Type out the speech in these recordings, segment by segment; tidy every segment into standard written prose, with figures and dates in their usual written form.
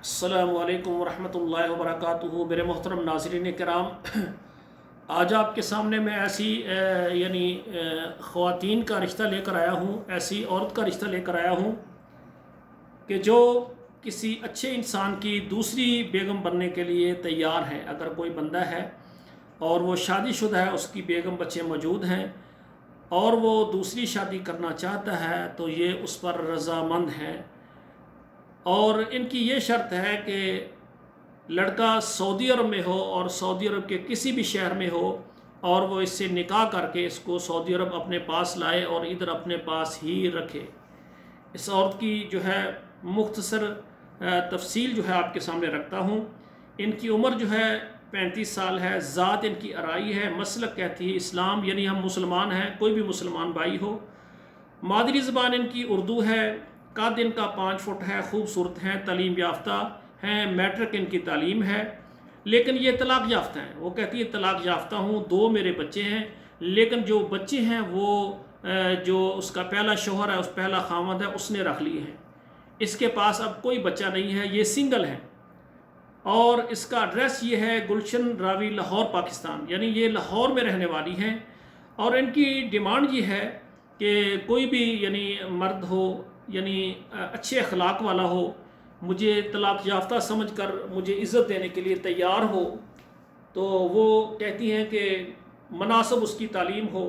السلام علیکم ورحمۃ اللہ وبرکاتہ۔ میرے محترم ناظرین کرام، آج آپ کے سامنے میں ایسی خواتین کا رشتہ لے کر آیا ہوں، ایسی عورت کا رشتہ لے کر آیا ہوں کہ جو کسی اچھے انسان کی دوسری بیگم بننے کے لیے تیار ہے۔ اگر کوئی بندہ ہے اور وہ شادی شدہ ہے، اس کی بیگم بچے موجود ہیں اور وہ دوسری شادی کرنا چاہتا ہے تو یہ اس پر رضامند ہے، اور ان کی یہ شرط ہے کہ لڑکا سعودی عرب میں ہو اور سعودی عرب کے کسی بھی شہر میں ہو، اور وہ اس سے نکاح کر کے اس کو سعودی عرب اپنے پاس لائے اور ادھر اپنے پاس ہی رکھے۔ اس عورت کی جو ہے مختصر تفصیل جو ہے آپ کے سامنے رکھتا ہوں۔ ان کی عمر جو ہے 35 سال ہے، ذات ان کی آرائی ہے، مسلک کہتی ہے اسلام، یعنی ہم مسلمان ہیں، کوئی بھی مسلمان بھائی ہو۔ مادری زبان ان کی اردو ہے، قد ان کا 5 فٹ ہے، خوبصورت ہیں، تعلیم یافتہ ہیں، میٹرک ان کی تعلیم ہے، لیکن یہ طلاق یافتہ ہیں۔ وہ کہتی ہے طلاق یافتہ ہوں، 2 میرے بچے ہیں، لیکن جو بچے ہیں وہ جو اس کا پہلا شوہر ہے، اس پہلا خاوند ہے، اس نے رکھ لیے ہیں، اس کے پاس اب کوئی بچہ نہیں ہے، یہ سنگل ہے۔ اور اس کا ایڈریس یہ ہے گلشن راوی، لاہور، پاکستان، یعنی یہ لاہور میں رہنے والی ہیں۔ اور ان کی ڈیمانڈ یہ ہے کہ کوئی بھی مرد ہو، اچھے اخلاق والا ہو، مجھے طلاق یافتہ سمجھ کر مجھے عزت دینے کے لیے تیار ہو۔ تو وہ کہتی ہیں کہ مناسب اس کی تعلیم ہو،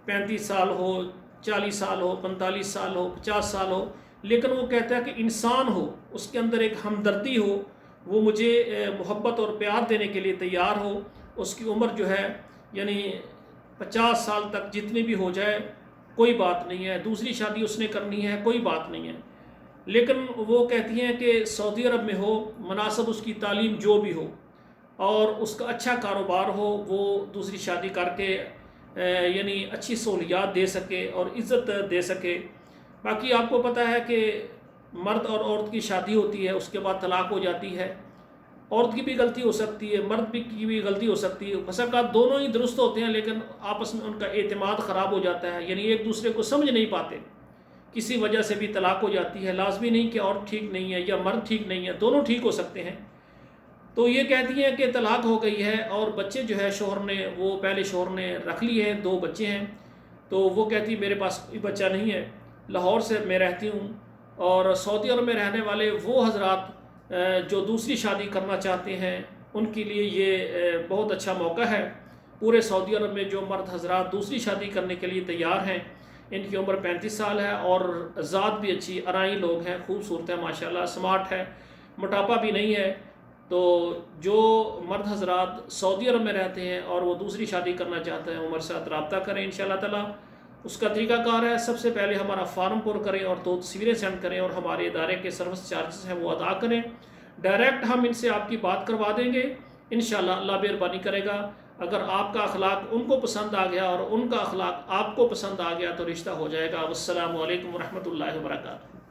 35 سال ہو، 40 سال ہو، 45 سال ہو، 50 سال ہو، لیکن وہ کہتا ہے کہ انسان ہو، اس کے اندر ایک ہمدردی ہو، وہ مجھے محبت اور پیار دینے کے لیے تیار ہو۔ اس کی عمر جو ہے 50 سال تک جتنی بھی ہو جائے کوئی بات نہیں ہے، دوسری شادی اس نے کرنی ہے کوئی بات نہیں ہے، لیکن وہ کہتی ہیں کہ سعودی عرب میں ہو، مناسب اس کی تعلیم جو بھی ہو، اور اس کا اچھا کاروبار ہو، وہ دوسری شادی کر کے اچھی سہولیات دے سکے اور عزت دے سکے۔ باقی آپ کو پتہ ہے کہ مرد اور عورت کی شادی ہوتی ہے، اس کے بعد طلاق ہو جاتی ہے، عورت کی بھی غلطی ہو سکتی ہے، مرد کی بھی غلطی ہو سکتی ہے، بس اوقات دونوں ہی درست ہوتے ہیں، لیکن آپس میں ان کا اعتماد خراب ہو جاتا ہے، ایک دوسرے کو سمجھ نہیں پاتے، کسی وجہ سے بھی طلاق ہو جاتی ہے۔ لازمی نہیں کہ عورت ٹھیک نہیں ہے یا مرد ٹھیک نہیں ہے، دونوں ٹھیک ہو سکتے ہیں۔ تو یہ کہتی ہیں کہ طلاق ہو گئی ہے اور بچے جو ہے پہلے شوہر نے رکھ لیے ہیں، 2 بچے ہیں۔ تو وہ کہتی میرے پاس کوئی بچہ نہیں ہے، لاہور سے میں رہتی ہوں، اور سعودی عرب میں رہنے والے وہ حضرات جو دوسری شادی کرنا چاہتے ہیں ان کے لیے یہ بہت اچھا موقع ہے۔ پورے سعودی عرب میں جو مرد حضرات دوسری شادی کرنے کے لیے تیار ہیں، ان کی عمر 35 سال ہے اور ذات بھی اچھی آرائی لوگ ہیں، خوبصورت ہے، ماشاءاللہ، سمارٹ ہے، موٹاپا بھی نہیں ہے۔ تو جو مرد حضرات سعودی عرب میں رہتے ہیں اور وہ دوسری شادی کرنا چاہتے ہیں، عمر سے رابطہ کریں انشاءاللہ تعالی۔ اس کا طریقہ کار ہے، سب سے پہلے ہمارا فارم پر کریں اور 2 تصویریں سینڈ کریں اور ہمارے ادارے کے سروس چارجز ہیں وہ ادا کریں۔ ڈائریکٹ ہم ان سے آپ کی بات کروا دیں گے انشاءاللہ، اللہ مہربانی کرے گا۔ اگر آپ کا اخلاق ان کو پسند آ گیا اور ان کا اخلاق آپ کو پسند آ گیا تو رشتہ ہو جائے گا۔ والسلام علیکم ورحمۃ اللہ وبرکاتہ۔